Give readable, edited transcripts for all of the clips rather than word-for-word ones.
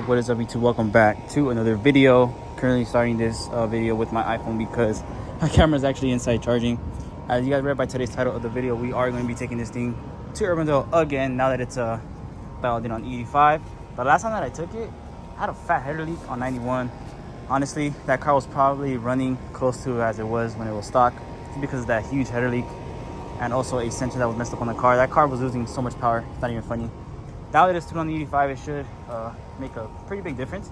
What is up, YouTube? Welcome back to another video. Currently starting this video with my iPhone because my camera is actually inside charging. As you guys read by today's title of the video, we are going to be taking this thing to Irwindale again now that it's dialed in on E85. The last time that I took it, I had a fat header leak on 91. Honestly, that car was probably running close to as it was when it was stock because of that huge header leak and also a sensor that was messed up on the car. That car was losing so much power, it's not even funny. Now that it's tuned on the 85, it should make a pretty big difference.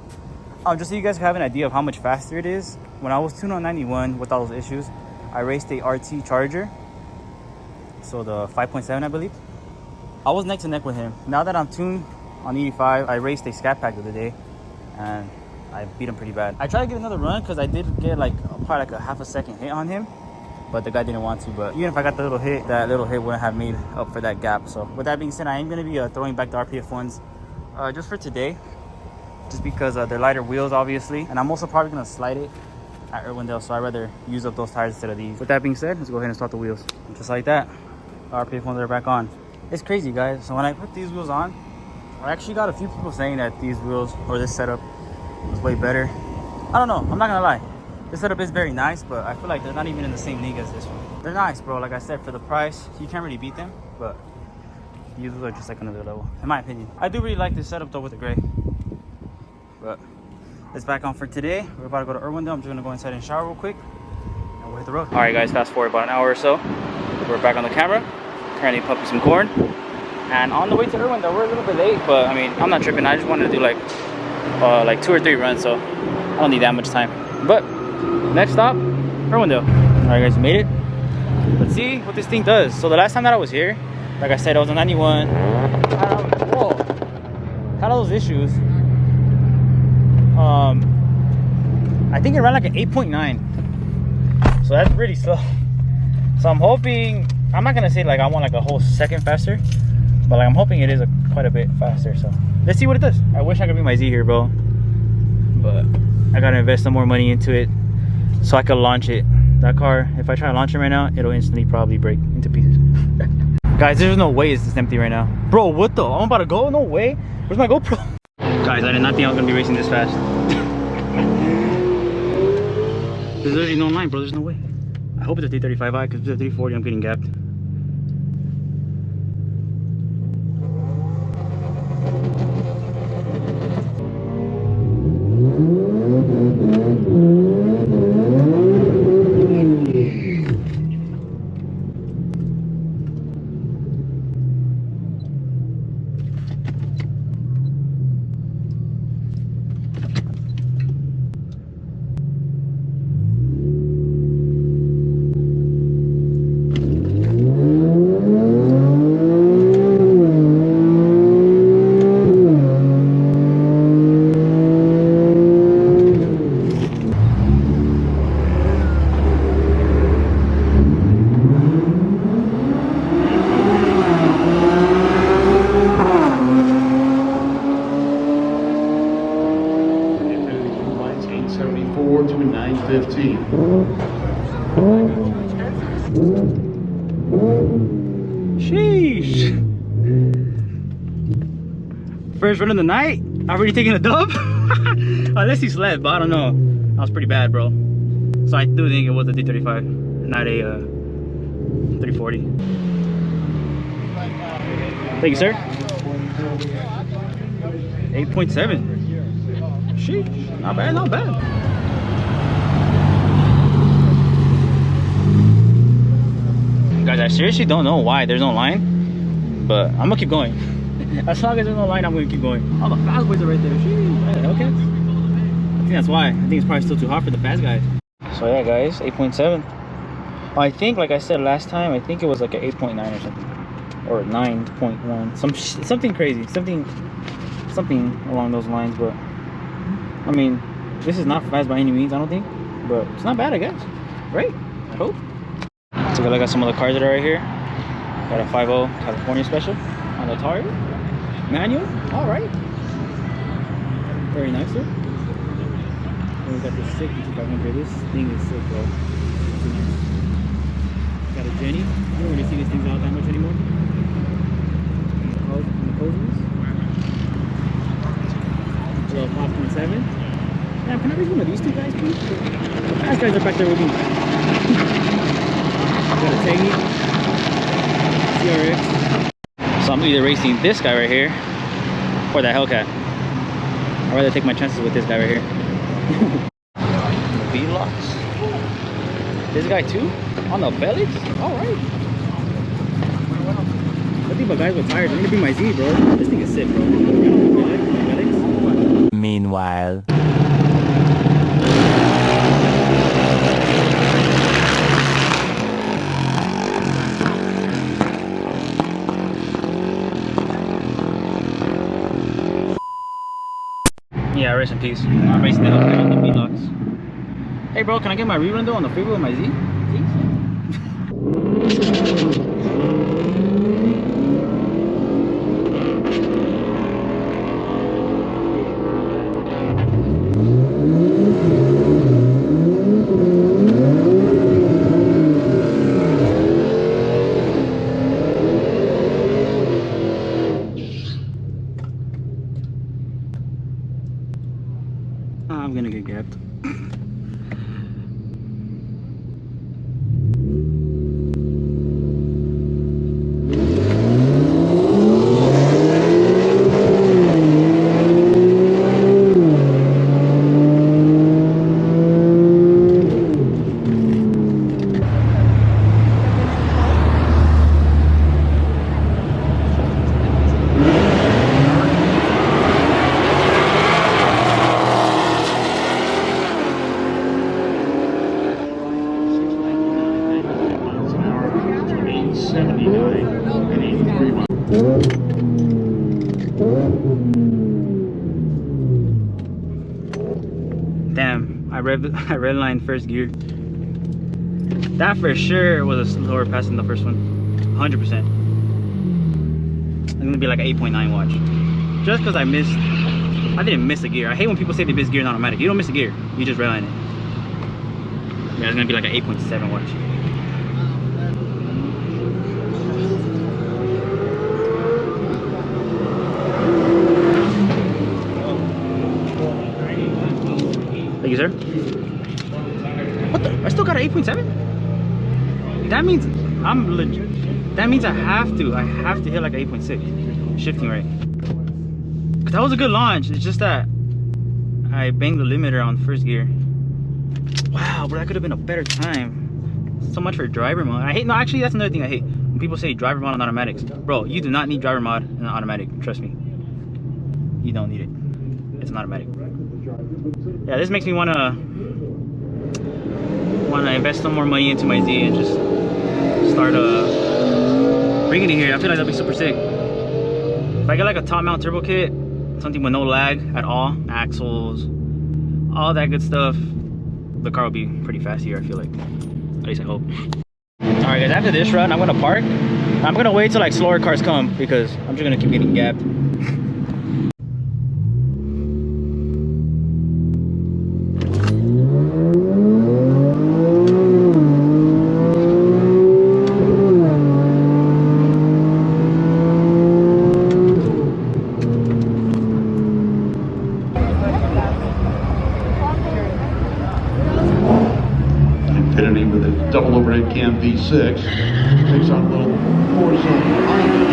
Just so you guys have an idea of how much faster it is, when I was tuned on 91 with all those issues, I raced a RT Charger, so the 5.7 I believe. I was neck to neck with him. Now that I'm tuned on 85, I raced a Scat Pack the other day and I beat him pretty bad. I tried to get another run because I did get probably like a half a second hit on him, but the guy didn't want to. But even if I got the little hit, that little hit wouldn't have made up for that gap. So with that being said, I am going to be throwing back the RPF ones just for today, just because they're lighter wheels obviously, and I'm also probably going to slide it at Irwindale, so I'd rather use up those tires instead of these. With that being said, let's go ahead and start the wheels. And just like that, the RPF ones are back on. It's crazy, guys. So when I put these wheels on, I actually got a few people saying that these wheels or this setup was way better. I don't know, I'm not gonna lie, this setup is very nice, but I feel like they're not even in the same league as this one. They're nice, bro. Like I said, for the price you can't really beat them, but these wheels are just like another level in my opinion. I do really like this setup though with the gray. But it's back on for today. We're about to go to Irwindale. I'm just gonna go inside and shower real quick and we'll hit the road. All right guys, fast forward about an hour or so, we're back on the camera, currently pumping some corn, and on the way to Irwindale. We're a little bit late, but I mean, I'm not tripping. I just wanted to do like 2 or 3 runs, so I don't need that much time. But next stop, Irwindale. All right guys, we made it. Let's see what this thing does. So the last time that I was here, like I said, I was on 91. Had all those issues. I think it ran like an 8.9, so that's pretty slow. So I'm hoping, I'm not gonna say like I want like a whole second faster, but like I'm hoping it is quite a bit faster. So let's see what it does. I wish I could be my Z here, bro, but I gotta invest some more money into it so I could launch it. That car, if I try to launch it right now, it'll instantly probably break into pieces. Guys, there's no way it's empty right now, bro. What the, I'm about to go? No way. Where's my GoPro? Guys, I did not think I was gonna be racing this fast. There's literally no line, bro. There's no way. I hope it's a 335i, because if it's a 340, I'm getting gapped. Sheesh. First run of the night, I've already taken a dub. Unless he slept, but I don't know. That was pretty bad, bro. So I do think it was a 335, not a 340. Thank you, sir. 8.7. Sheesh. Not bad, not bad. Guys, I seriously don't know why there's no line, but I'm gonna keep going. As long as there's no line, I'm gonna keep going. All the fast boys are right there. Okay. I think that's why. I think it's probably still too hot for the fast guys. So yeah, guys, 8.7. I think, like I said last time, I think it was like an 8.9 or something, or 9.1, something crazy, something along those lines. But I mean, this is not fast by any means, I don't think, but it's not bad, I guess. Right? I hope. Take a look at some of the cars that are right here. Got a 5.0 California Special on the tire. Manual, all right. Very nice, sir. And we got the sick E8500. This thing is sick, bro. Got a Jenny. You don't really see these things out that much anymore. And the coziness. Damn, can I read one of these two guys, please? The fast guys are back there with me. Got a Tangy, CRX. So I'm either racing this guy right here or that Hellcat. I'd rather take my chances with this guy right here. V-Locks. This guy too? On the bellies? Alright. Nothing but guys with tires. I'm gonna be my Z, bro. This thing is sick, bro. Meanwhile. Yeah, rest in peace. I'm racing the Hellcat on the V-Locks. Hey bro, can I get my rerun though on the freeway with my Z? Please? I'm gonna get gapped. Damn, I redlined first gear. That for sure was a slower pass than the first one. 100%. It's gonna be like an 8.9 watch. Just because I didn't miss a gear. I hate when people say they miss gear in automatic. You don't miss a gear, you just redline it. Yeah, it's gonna be like an 8.7 watch. Thank you, sir. What the? I still got an 8.7? That means I'm legit. That means I have to hit like an 8.6 shifting rate. Cause that was a good launch. It's just that I banged the limiter on first gear. Wow, bro, that could have been a better time. So much for driver mode. No, actually, that's another thing I hate. When people say driver mode on automatics. Bro, you do not need driver mod in an automatic. Trust me. You don't need it. It's an automatic. Yeah, this makes me wanna invest some more money into my Z and just start bringing it here. I feel like that'd be super sick. If I get like a top mount turbo kit, something with no lag at all, axles, all that good stuff, the car will be pretty fast here, I feel like. At least I hope. Alright guys, after this run, I'm gonna park. I'm gonna wait till like slower cars come because I'm just gonna keep getting gapped. Infinity with a double overhead cam V6 takes on a little four-cylinder Honda.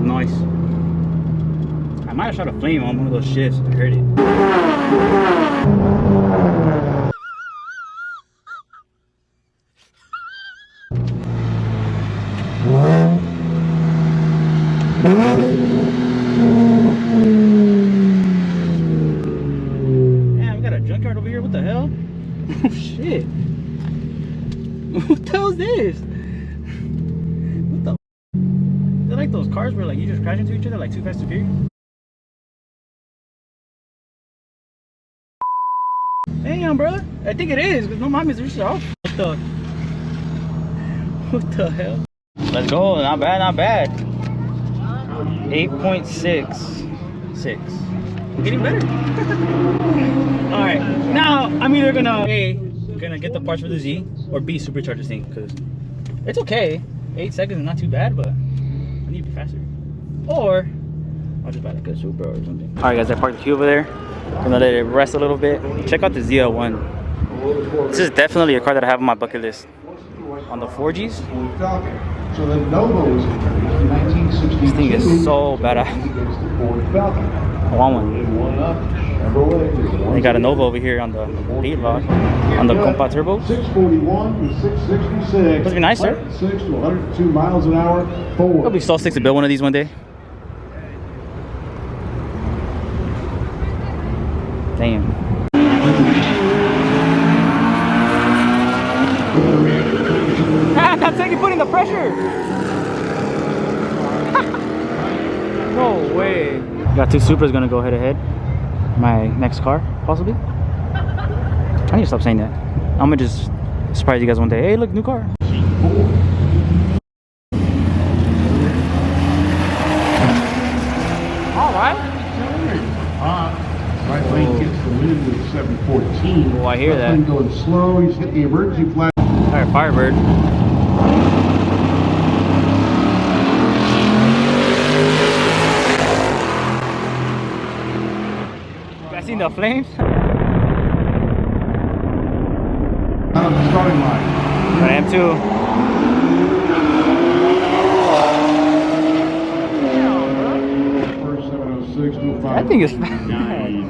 Nice. I might have shot a flame on one of those shifts. I heard it. Damn, we got a junkyard over here. What the hell? Oh shit. What the hell is this? What the? They're like those cars where like you just crash into each other like Too Fast to Furious. Damn, bro. I think it is, because no mom is yourself. What the hell? Let's go. Not bad, not bad. 8.66. Getting better. Alright. Now, I'm either gonna A, gonna get the parts for the Z or B supercharger thing because it's okay. 8 seconds is not too bad, but I need to be faster. Or I'll just buy like a Supra or something. All right, guys, I parked the Q over there. I'm gonna let it rest a little bit. Check out the ZL1. This is definitely a car that I have on my bucket list. On the 4Gs. So the Novo was introduced in 1962. This thing is so badass. I want one. They got a Nova over here on the 8 log, on the Compa Turbo. 641 to 666. Must be nice, sir. 6 to 102 miles an hour. Forward. It'll be so sick to build one of these one day. Damn. That's like you're putting the pressure. No way. Got 2 Supras gonna go head to head. My next car, possibly. I need to stop saying that. I'm gonna just surprise you guys one day. Hey, look, new car. All right. Right lane gets the wind with 714. Oh, I hear Left that. lane going slow. He's hit the emergency flag. All right, Firebird. You guys seen the flames? Out of the starting line. I am too. First 706 to That thing is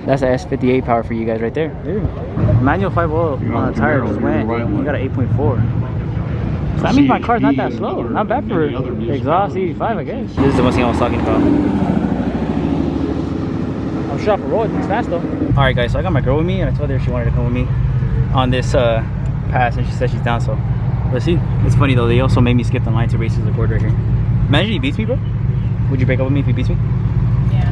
that's a S58 power for you guys right there. Manual 5 oil on the tire just went. You got an 8.4. So that means my car's not that slow. Not bad for exhaust E85, I guess. This is the one thing I was talking about. I'm sure off the road, it's fast though. Alright guys, so I got my girl with me and I told her she wanted to come with me on this pass and she said she's down, so let's see. It's funny though, they also made me skip the line to races the board right here. Imagine he beats me, bro. Would you break up with me if he beats me? Yeah.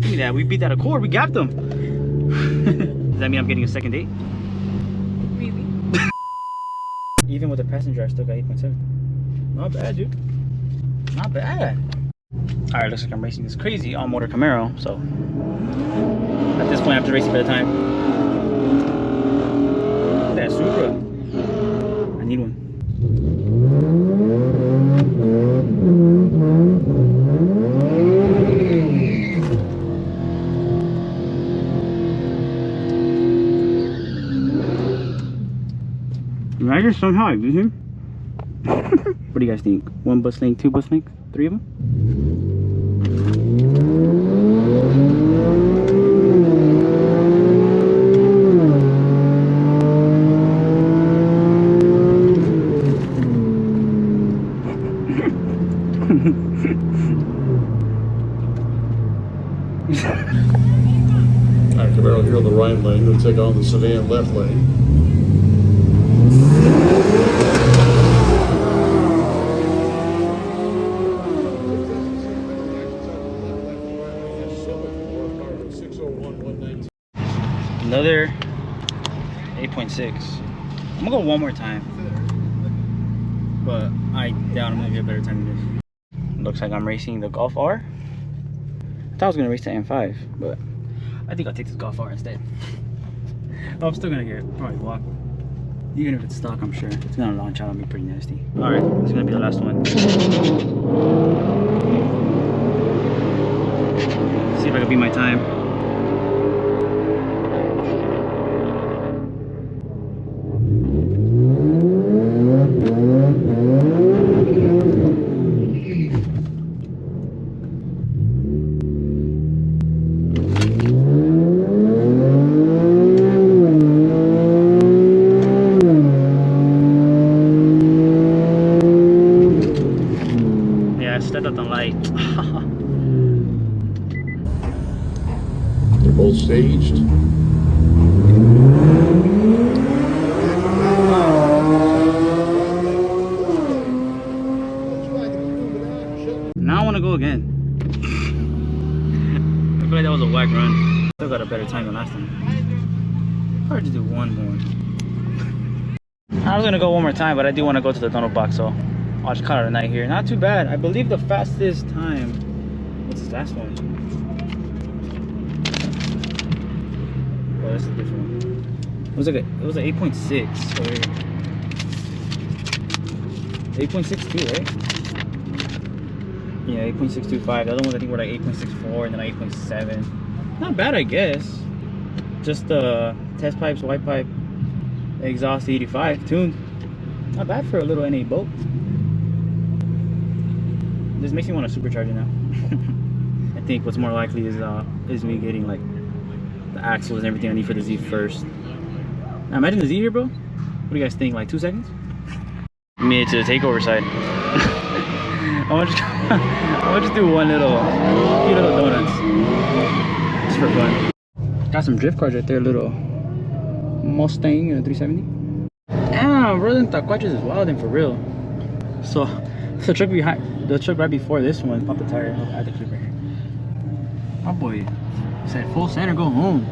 Give me that. We beat that Accord. We gapped them. Does that mean I'm getting a second date? Really? Even with the passenger, I still got 8.7. Not bad, dude. Not bad. Alright, looks like I'm racing this crazy all-motor Camaro, so at this point I have to race it for the time. Look at that Supra. I need one. I just somehow I beat him. What do you guys think? 1 bus link, 2 bus links, 3 of them? Alright, Camaro here on the right lane. We'll take on the sedan left lane. Another 8.6. I'm gonna go one more time, but I doubt I'm gonna get a better time than this. Looks like I'm racing the Golf R. I thought I was gonna race the M5, but I think I'll take this Golf R instead. Oh, I'm still gonna get probably blocked. Even if it's stock, I'm sure it's gonna launch out on me pretty nasty. All right, this is gonna be the last one. See if I can beat my time. Stepped up the light. They're both staged. got a better time than last time. Hard to do one more. I was gonna go one more time, but I do want to go to the donut box, so I'll just call it a night here. Not too bad. I believe the fastest time. What's this last one? Oh, that's a different one. It was like it was an 8.6. So 8.62, right? Yeah, 8.625. The other ones I think were like 8.64 and then like 8.7. Not bad, I guess. Just test pipes, white pipe, exhaust E85 tuned. Not bad for a little NA boat. This makes me want to supercharge it now. I think what's more likely is me getting like the axles and everything I need for the Z first. Now imagine the Z here, bro. What do you guys think? Like 2 seconds? Made it to the takeover side. I want to just do one few little donuts, just for fun. Got some drift cars right there, little Mustang 370. Damn, bro, the Taquachas is wilding for real. So the truck right before this one popped the tire at the clip right here. My boy said full center, go home.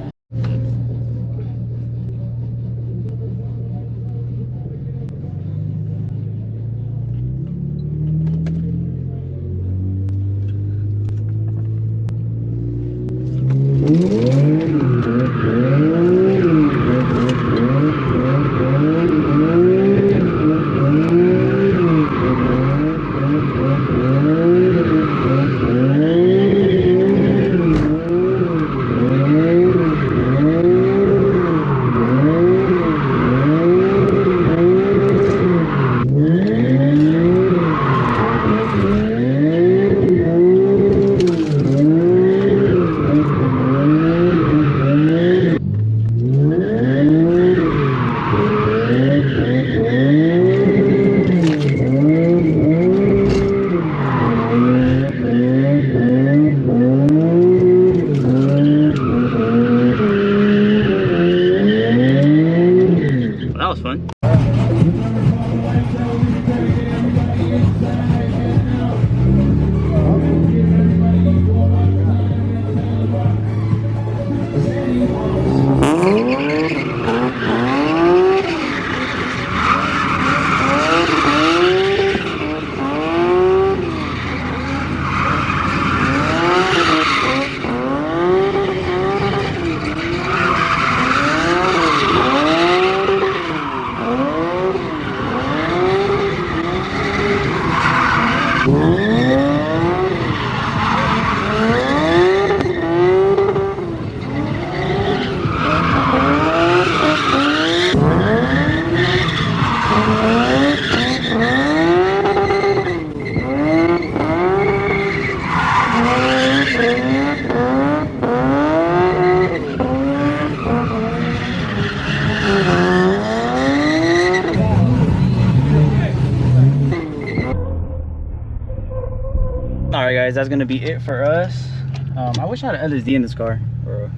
Alright guys, that's gonna be it for us. I wish I had an LSD in this car, or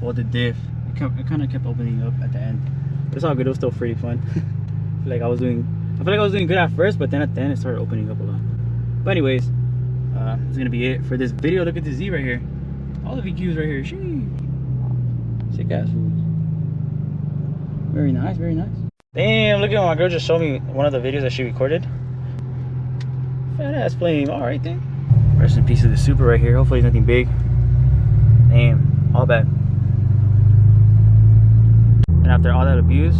well, the diff. It kind of kept opening up at the end. But it's all good. It was still pretty fun. I feel like I was doing good at first, but then at the end it started opening up a lot. But anyways, it's gonna be it for this video. Look at the Z right here. All the VQs right here. Sheesh. Sick ass foods. Very nice, very nice. Damn, look at my girl just showed me one of the videos that she recorded. Fat ass flame. Alright then. Rest in peace of the Super right here. Hopefully it's nothing big. Damn, all bad. And after all that abuse,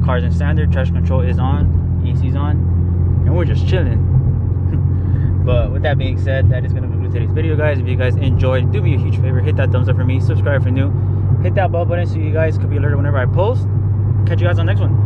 car's in standard, traction control is on, AC's on, and we're just chilling. But with that being said, that is going to conclude today's video, guys. If you guys enjoyed, do me a huge favor, hit that thumbs up for me, subscribe for new, hit that bell button so you guys could be alerted whenever I post. Catch you guys on the next one.